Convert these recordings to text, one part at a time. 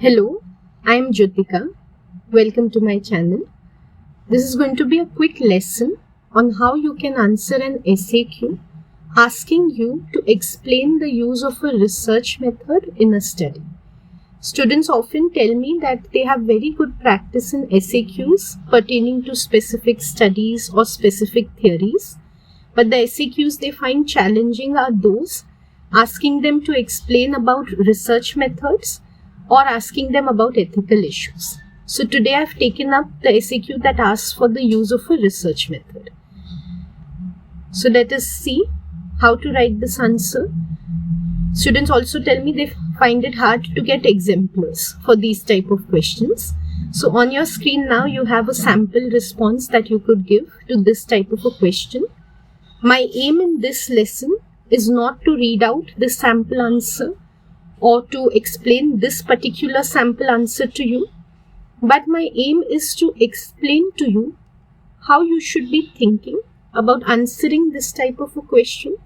Hello, I am Jyotika. Welcome to my channel. This is going to be a quick lesson on how you can answer an SAQ asking you to explain the use of a research method in a study. Students often tell me that they have very good practice in SAQs pertaining to specific studies or specific theories, but the SAQs they find challenging are those asking them to explain about research methods or asking them about ethical issues. So today I've taken up the SAQ that asks for the use of a research method. So let us see how to write this answer. Students also tell me they find it hard to get exemplars for these type of questions. So on your screen now you have a sample response that you could give to this type of a question. My aim in this lesson is not to read out the sample answer or to explain this particular sample answer to you, but my aim is to explain to you how you should be thinking about answering this type of a question,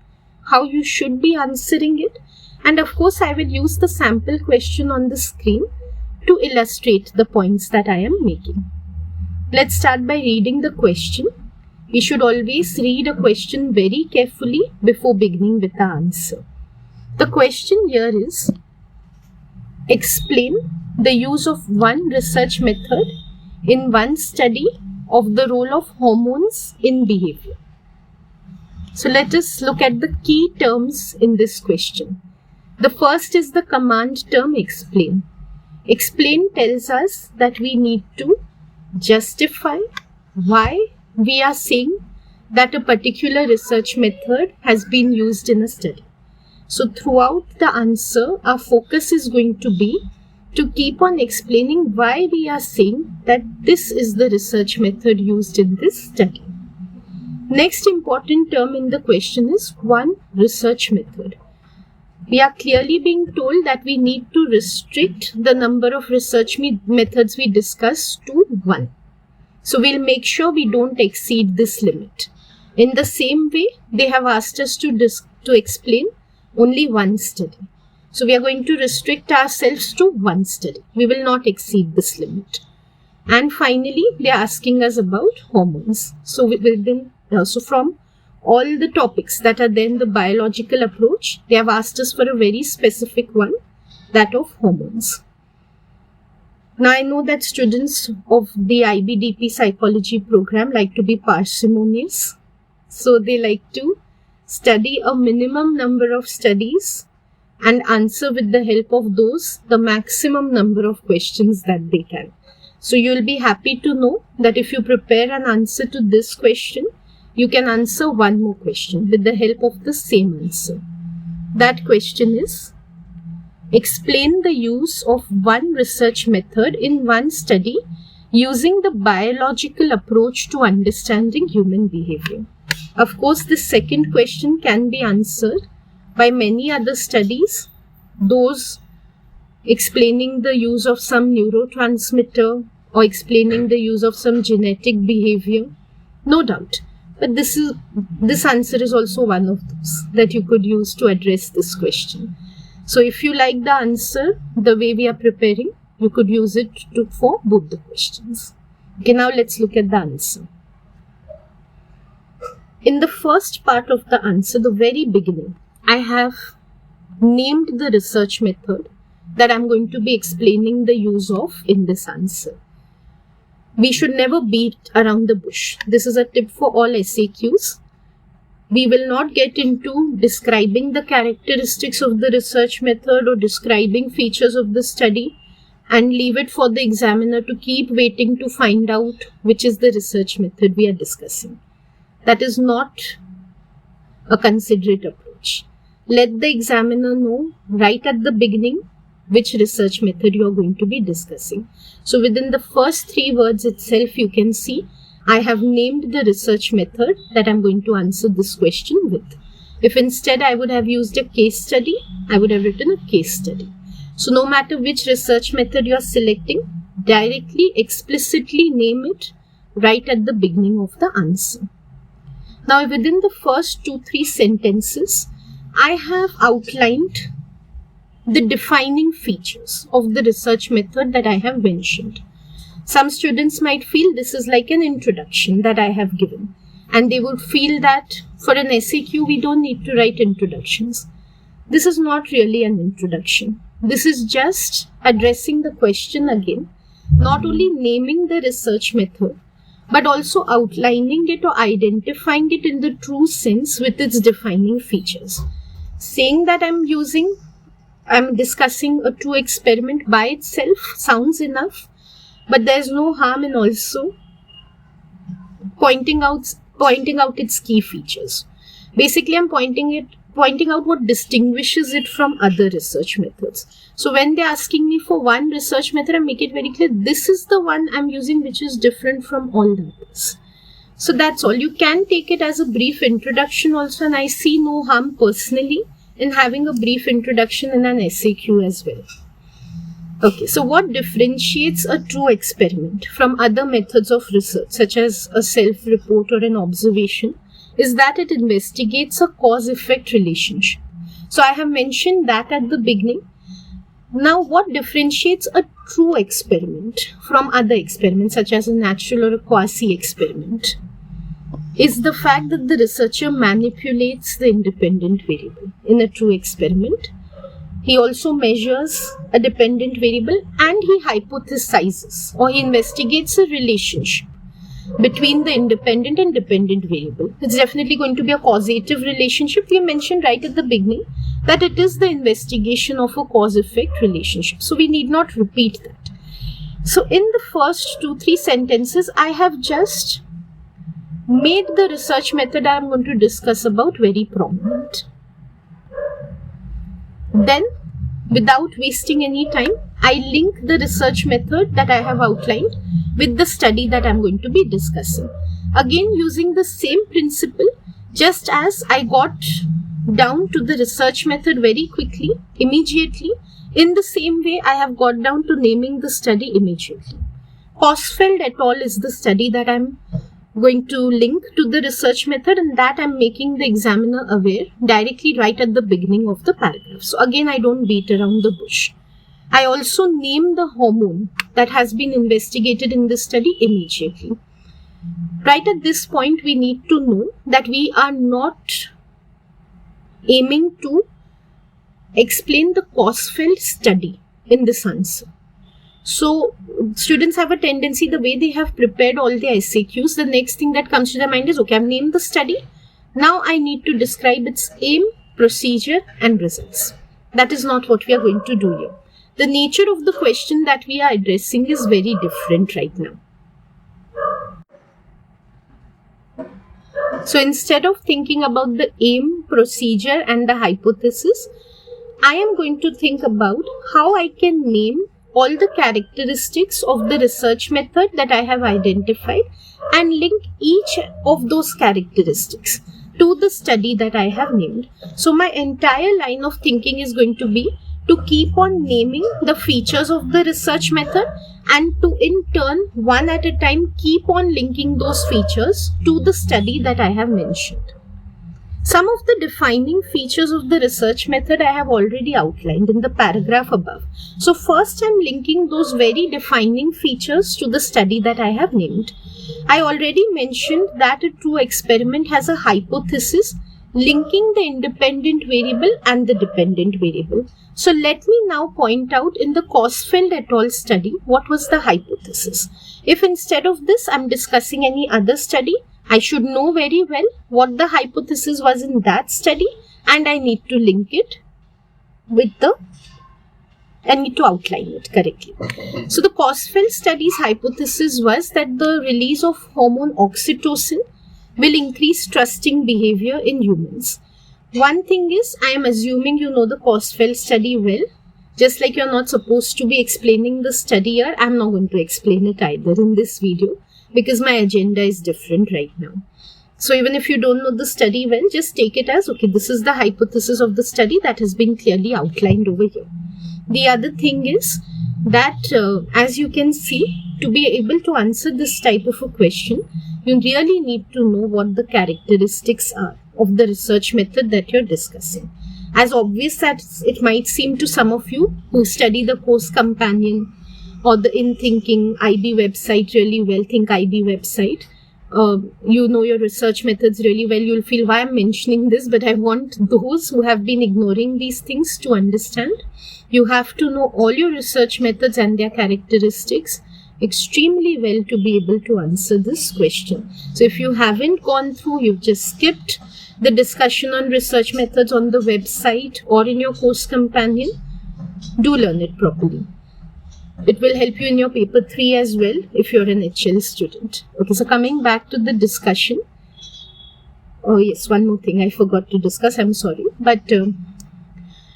how you should be answering it, and of course I will use the sample question on the screen to illustrate the points that I am making. Let's start by reading the question. We should always read a question very carefully before beginning with the answer. The question here is, explain the use of one research method in one study of the role of hormones in behavior. So let us look at the key terms in this question. The first is the command term explain. Explain tells us that we need to justify why we are saying that a particular research method has been used in a study. So throughout the answer, our focus is going to be to keep on explaining why we are saying that this is the research method used in this study. Next important term in the question is one research method. We are clearly being told that we need to restrict the number of research methods we discuss to one. So we'll make sure we don't exceed this limit. In the same way, they have asked us to explain only one study. So we are going to restrict ourselves to one study. We will not exceed this limit. And finally, they are asking us about hormones. So from all the topics that are there in the biological approach, they have asked us for a very specific one, that of hormones. Now I know that students of the IBDP psychology program like to be parsimonious. So they like to study a minimum number of studies and answer with the help of those the maximum number of questions that they can. So you will be happy to know that if you prepare an answer to this question, you can answer one more question with the help of the same answer. That question is, explain the use of one research method in one study using the biological approach to understanding human behavior. Of course, this second question can be answered by many other studies, those explaining the use of some neurotransmitter or explaining the use of some genetic behavior, no doubt. But this answer is also one of those that you could use to address this question. So if you like the answer, the way we are preparing, you could use it for both the questions. Okay, now let's look at the answer. In the first part of the answer, the very beginning, I have named the research method that I'm going to be explaining the use of in this answer. We should never beat around the bush. This is a tip for all SAQs. We will not get into describing the characteristics of the research method or describing features of the study and leave it for the examiner to keep waiting to find out which is the research method we are discussing. That is not a considerate approach. Let the examiner know right at the beginning which research method you are going to be discussing. So within the first 3 words itself, you can see I have named the research method that I'm going to answer this question with. If instead I would have used a case study, I would have written a case study. So no matter which research method you are selecting, directly, explicitly name it right at the beginning of the answer. Now within the first 2-3 sentences, I have outlined the defining features of the research method that I have mentioned. Some students might feel this is like an introduction that I have given, and they would feel that for an SAQ we don't need to write introductions. This is not really an introduction. This is just addressing the question again, not only naming the research method, but also outlining it or identifying it in the true sense with its defining features. Saying that I'm discussing a true experiment by itself sounds enough, but there's no harm in also pointing out its key features. Basically, I'm pointing out what distinguishes it from other research methods. So when they're asking me for one research method, I make it very clear, this is the one I'm using which is different from all the others. So that's all. You can take it as a brief introduction also, and I see no harm personally in having a brief introduction in an SAQ as well. Okay, so what differentiates a true experiment from other methods of research, such as a self-report or an observation, is that it investigates a cause-effect relationship. So I have mentioned that at the beginning. Now, what differentiates a true experiment from other experiments, such as a natural or a quasi-experiment, is the fact that the researcher manipulates the independent variable. In a true experiment, he also measures a dependent variable and he hypothesizes or he investigates a relationship between the independent and dependent variable. It's definitely going to be a causative relationship. We mentioned right at the beginning that it is the investigation of a cause-effect relationship. So we need not repeat that. So in the first 2-3 sentences, I have just made the research method I am going to discuss about very prominent. Then, without wasting any time, I link the research method that I have outlined with the study that I am going to be discussing. Again, using the same principle, just as I got down to the research method very quickly, immediately, in the same way I have got down to naming the study immediately. Kosfeld et al. Is the study that I am going to link to the research method, and that I'm making the examiner aware directly right at the beginning of the paragraph. So again, I don't beat around the bush. I also name the hormone that has been investigated in this study immediately. Right at this point, we need to know that we are not aiming to explain the Kosfeld study in this answer. So students have a tendency, the way they have prepared all their SAQs, the next thing that comes to their mind is, okay, I've named the study. Now I need to describe its aim, procedure, and results. That is not what we are going to do here. The nature of the question that we are addressing is very different right now. So instead of thinking about the aim, procedure, and the hypothesis, I am going to think about how I can name all the characteristics of the research method that I have identified and link each of those characteristics to the study that I have named. So my entire line of thinking is going to be to keep on naming the features of the research method and to in turn, one at a time, keep on linking those features to the study that I have mentioned. Some of the defining features of the research method I have already outlined in the paragraph above. So first I'm linking those very defining features to the study that I have named. I already mentioned that a true experiment has a hypothesis linking the independent variable and the dependent variable. So let me now point out in the Kosfeld et al. Study, what was the hypothesis? If instead of this I'm discussing any other study, I should know very well what the hypothesis was in that study, and I need to link it with I need to outline it correctly. So the Kosfeld study's hypothesis was that the release of hormone oxytocin will increase trusting behavior in humans. One thing is, I am assuming you know the Kosfeld study well. Just like you're not supposed to be explaining the study here, I'm not going to explain it either in this video, because my agenda is different right now. So even if you don't know the study well, just take it as, okay, this is the hypothesis of the study that has been clearly outlined over here. The other thing is that, as you can see, to be able to answer this type of a question, you really need to know what the characteristics are of the research method that you're discussing. As obvious as it might seem to some of you who study the course companion or the In Thinking IB website really well, Think IB website, you know your research methods really well, you'll feel why I'm mentioning this, but I want those who have been ignoring these things to understand. You have to know all your research methods and their characteristics extremely well to be able to answer this question. So if you haven't gone through, you've just skipped the discussion on research methods on the website or in your course companion, do learn it properly. It will help you in your paper 3 as well if you're an HL student. Okay, so coming back to the discussion. Oh yes, one more thing I forgot to discuss, I'm sorry. But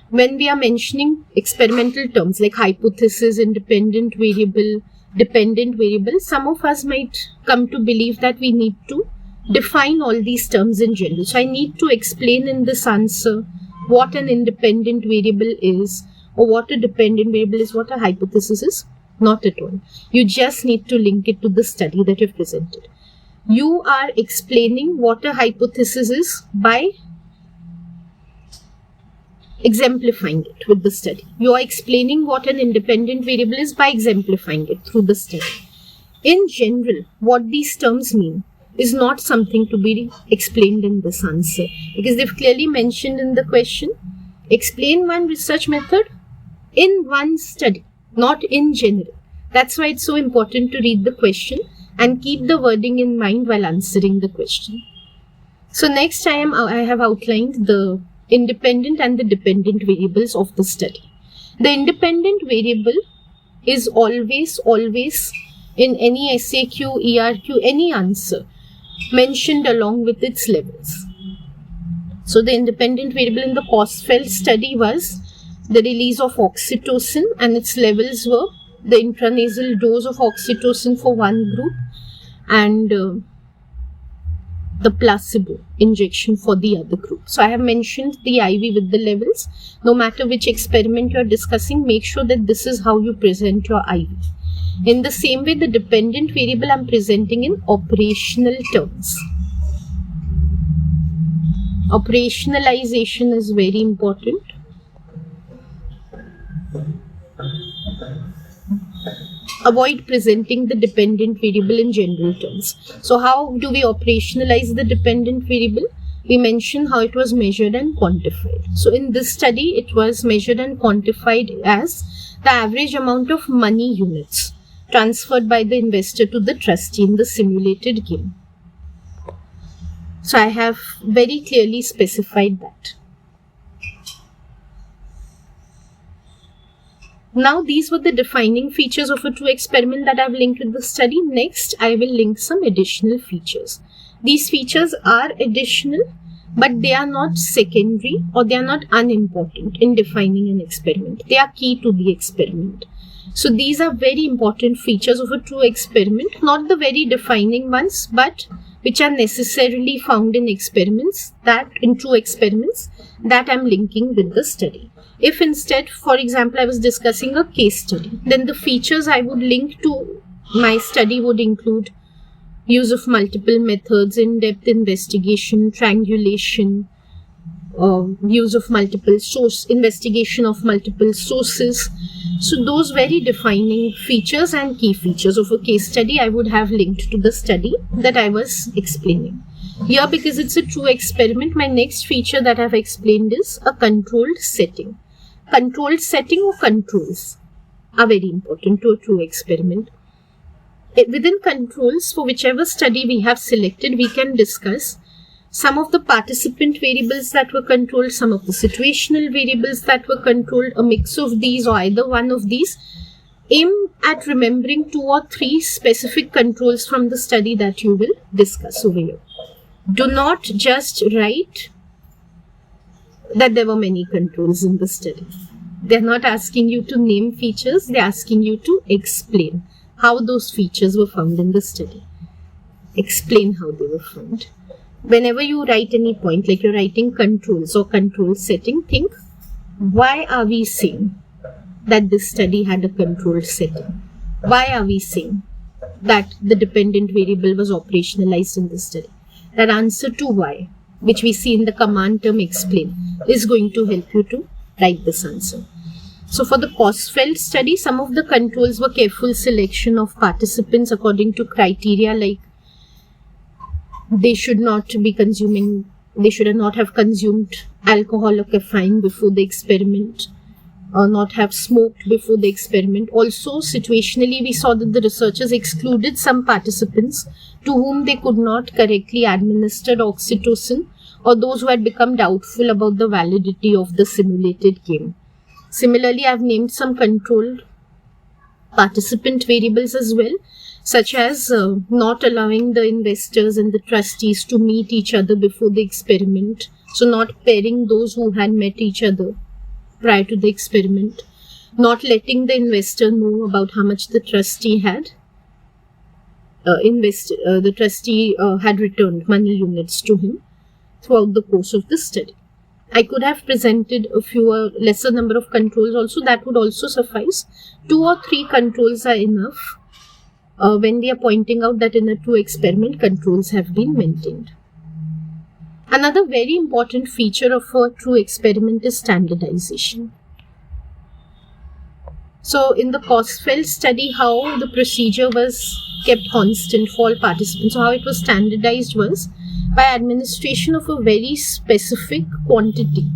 when we are mentioning experimental terms like hypothesis, independent variable, dependent variable, some of us might come to believe that we need to define all these terms in general. So I need to explain in this answer what an independent variable is, or what a dependent variable is, what a hypothesis is. Not at all. You just need to link it to the study that you've presented. You are explaining what a hypothesis is by exemplifying it with the study. You are explaining what an independent variable is by exemplifying it through the study. In general, what these terms mean is not something to be explained in this answer, because they've clearly mentioned in the question, explain one research method in one study, not in general. That's why it's so important to read the question and keep the wording in mind while answering the question. So next I have outlined the independent and the dependent variables of the study. The independent variable is always in any SAQ, ERQ, any answer mentioned along with its levels. So the independent variable in the Kosfeld study was the release of oxytocin, and its levels were the intranasal dose of oxytocin for one group and the placebo injection for the other group. So I have mentioned the IV with the levels. No matter which experiment you are discussing, make sure that this is how you present your IV. In the same way, the dependent variable I am presenting in operational terms. Operationalization is very important. Avoid presenting the dependent variable in general terms. So how do we operationalize the dependent variable? We mentioned how it was measured and quantified. So in this study, it was measured and quantified as the average amount of money units transferred by the investor to the trustee in the simulated game. So I have very clearly specified that. Now these were the defining features of a true experiment that I've linked with the study. Next, I will link some additional features. These features are additional, but they are not secondary or they are not unimportant in defining an experiment. They are key to the experiment. So these are very important features of a true experiment, not the very defining ones, but which are necessarily found in experiments, in true experiments that I'm linking with the study. If instead, for example, I was discussing a case study, then the features I would link to my study would include use of multiple methods, in-depth investigation, triangulation, use of investigation of multiple sources. So those very defining features and key features of a case study I would have linked to the study that I was explaining. Here, because it's a true experiment, my next feature that I've explained is a controlled setting. Controlled setting or controls are very important to a true experiment. Within controls, for whichever study we have selected, we can discuss some of the participant variables that were controlled, some of the situational variables that were controlled, a mix of these or either one of these. Aim at remembering 2 or 3 specific controls from the study that you will discuss over here. Do not just write that there were many controls in the study. They're not asking you to name features, they're asking you to explain how those features were found in the study. Explain how they were found. Whenever you write any point, like you're writing controls or control setting, think, why are we saying that this study had a controlled setting? Why are we saying that the dependent variable was operationalized in this study? That answer to why which we see in the command term explain, is going to help you to write this answer. So for the Kosfeld study, some of the controls were careful selection of participants according to criteria like they should not have consumed alcohol or caffeine before the experiment, or not have smoked before the experiment. Also, situationally, we saw that the researchers excluded some participants to whom they could not correctly administer oxytocin, or those who had become doubtful about the validity of the simulated game. Similarly, I have named some controlled participant variables as well, such as not allowing the investors and the trustees to meet each other before the experiment. So not pairing those who had met each other prior to the experiment. Not letting the investor know about how much the trustee had had returned money units to him throughout the course of the study. I could have presented a lesser number of controls also. That would also suffice. 2 or 3 controls are enough when we are pointing out that in a true experiment, controls have been maintained. Another very important feature of a true experiment is standardization. So in the Kosfeld study, how the procedure was kept constant for all participants, so how it was standardized was by administration of a very specific quantity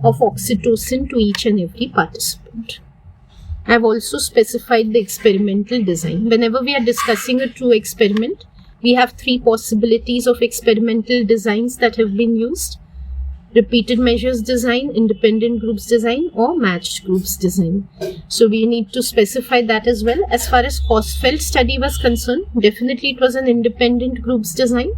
of oxytocin to each and every participant. I have also specified the experimental design. Whenever we are discussing a true experiment, we have 3 possibilities of experimental designs that have been used: repeated measures design, independent groups design, or matched groups design. So we need to specify that as well. As far as Kosfeld study was concerned, definitely it was an independent groups design.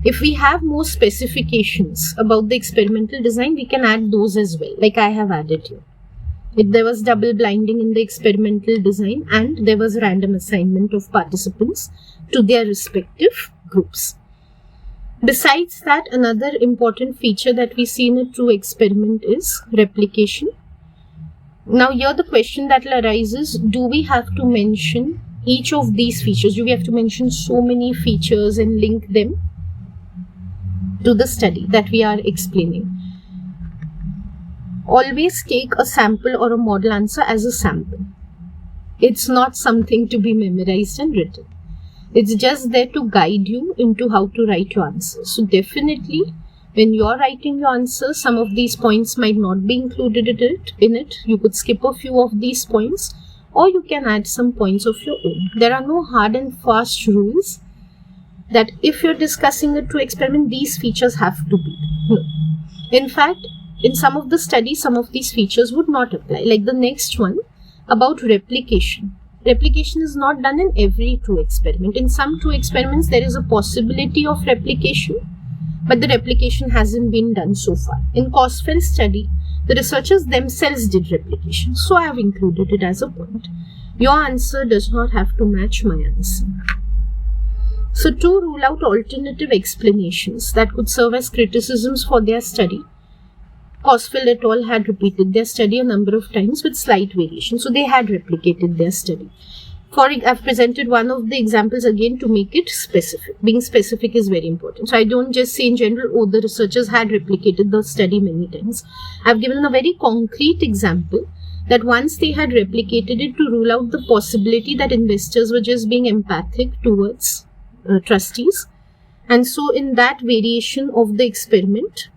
If we have more specifications about the experimental design, we can add those as well, like I have added here. If there was double blinding in the experimental design and there was random assignment of participants to their respective groups. Besides that, another important feature that we see in a true experiment is replication. Now here the question that will arise is, do we have to mention each of these features? Do we have to mention so many features and link them to the study that we are explaining? Always take a sample or a model answer as a sample. It's not something to be memorized and written. It's just there to guide you into how to write your answer. So definitely, when you're writing your answer, some of these points might not be included in it. You could skip a few of these points, or you can add some points of your own. There are no hard and fast rules that if you're discussing a true experiment, these features have to be. No. In fact, in some of the studies, some of these features would not apply. Like the next one about replication. Replication is not done in every true experiment. In some true experiments, there is a possibility of replication, but the replication hasn't been done so far. In Kosfeld study, the researchers themselves did replication, so I have included it as a point. Your answer does not have to match my answer. So to rule out alternative explanations that could serve as criticisms for their study, Kosfeld et al. Had repeated their study a number of times with slight variation. So they had replicated their study. I've presented one of the examples again to make it specific. Being specific is very important. So I don't just say in general, the researchers had replicated the study many times. I've given a very concrete example that once they had replicated it to rule out the possibility that investors were just being empathic towards trustees. And so in that variation of the experiment,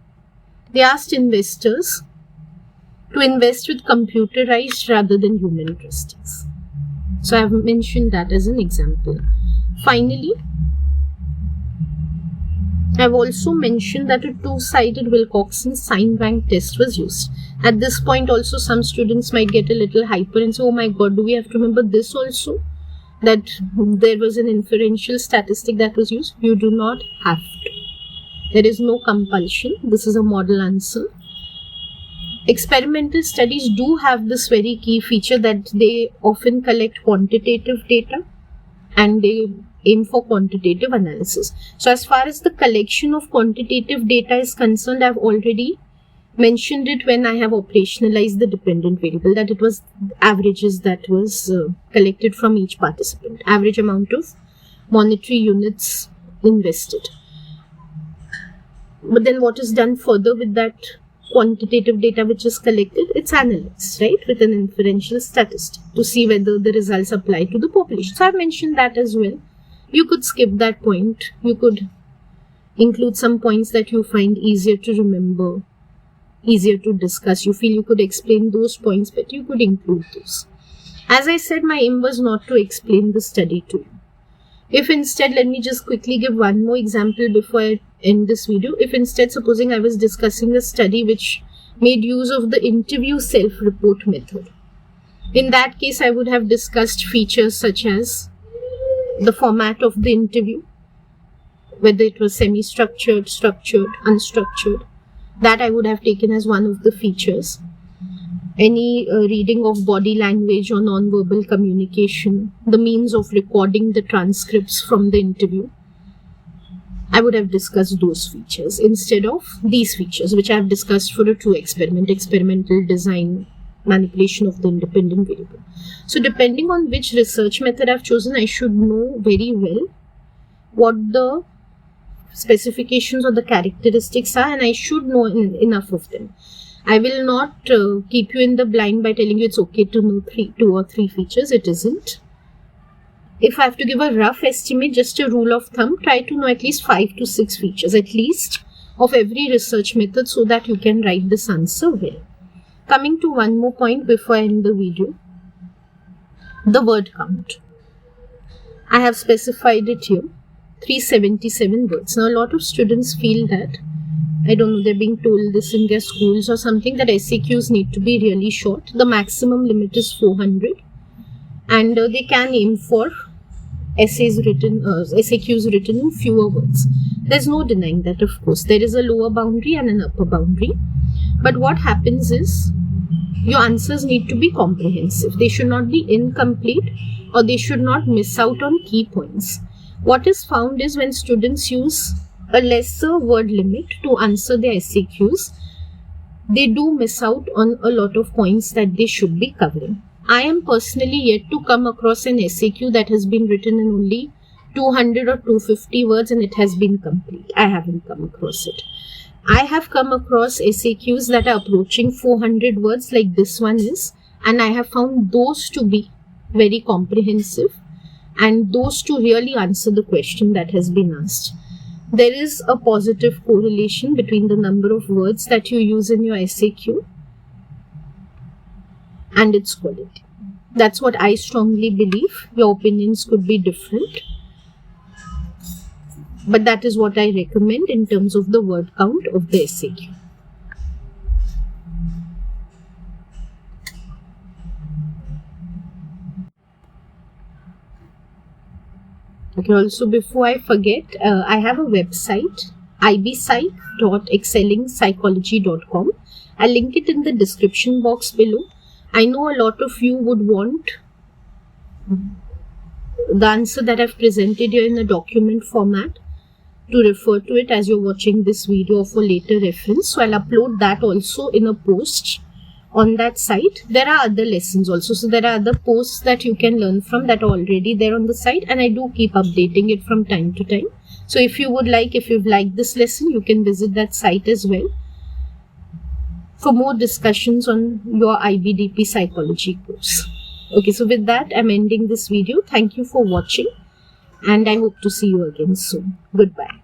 they asked investors to invest with computerized rather than human trustees. So I have mentioned that as an example. Finally, I have also mentioned that a two-sided Wilcoxon sign rank test was used. At this point also some students might get a little hyper and say, oh my god, do we have to remember this also? That there was an inferential statistic that was used? You do not have to. There is no compulsion. This is a model answer. Experimental studies do have this very key feature that they often collect quantitative data and they aim for quantitative analysis. So as far as the collection of quantitative data is concerned, I've already mentioned it when I have operationalized the dependent variable, that it was averages that was collected from each participant, average amount of monetary units invested. But then what is done further with that quantitative data which is collected? It's analyzed, right, with an inferential statistic to see whether the results apply to the population. So I've mentioned that as well. You could skip that point. You could include some points that you find easier to remember, easier to discuss. You feel you could explain those points, but you could include those. As I said, my aim was not to explain the study to you. If instead, let me just quickly give one more example before I end this video. If instead, supposing I was discussing a study which made use of the interview self-report method, in that case, I would have discussed features such as the format of the interview, whether it was semi-structured, structured, unstructured. That I would have taken as one of the features. Any reading of body language or non-verbal communication, the means of recording the transcripts from the interview. I would have discussed those features instead of these features, which I have discussed for a true experiment, experimental design, manipulation of the independent variable. So depending on which research method I've chosen, I should know very well what the specifications or the characteristics are, and I should know enough of them. I will not keep you in the blind by telling you it's okay to know 2 or 3 features. It isn't. If I have to give a rough estimate, just a rule of thumb, try to know at least 5 to 6 features, at least, of every research method so that you can write this answer well. Coming to one more point before I end the video, the word count. I have specified it here, 377 words. Now, a lot of students feel that, I don't know, they're being told this in their schools or something, that SAQs need to be really short. The maximum limit is 400, and they can aim for SAQs written in fewer words. There's no denying that, of course. There is a lower boundary and an upper boundary. But what happens is, your answers need to be comprehensive. They should not be incomplete, or they should not miss out on key points. What is found is when students use a lesser word limit to answer their SAQs, they do miss out on a lot of points that they should be covering. I am personally yet to come across an SAQ that has been written in only 200 or 250 words and it has been complete. I haven't come across it. I have come across SAQs that are approaching 400 words like this one is, and I have found those to be very comprehensive and those to really answer the question that has been asked. There is a positive correlation between the number of words that you use in your SAQ and its quality. That's what I strongly believe. Your opinions could be different, but that is what I recommend in terms of the word count of the SAQ. Okay, also before I forget, I have a website, ibpsychology.com. I'll link it in the description box below. I know a lot of you would want the answer that I've presented here in a document format to refer to it as you're watching this video for later reference. So I'll upload that also in a post on that site. There are other lessons also. So there are other posts that you can learn from that are already there on the site, and I do keep updating it from time to time. So if you've liked this lesson, you can visit that site as well for more discussions on your IBDP psychology course. Okay, so with that, I'm ending this video. Thank you for watching, and I hope to see you again soon. Goodbye.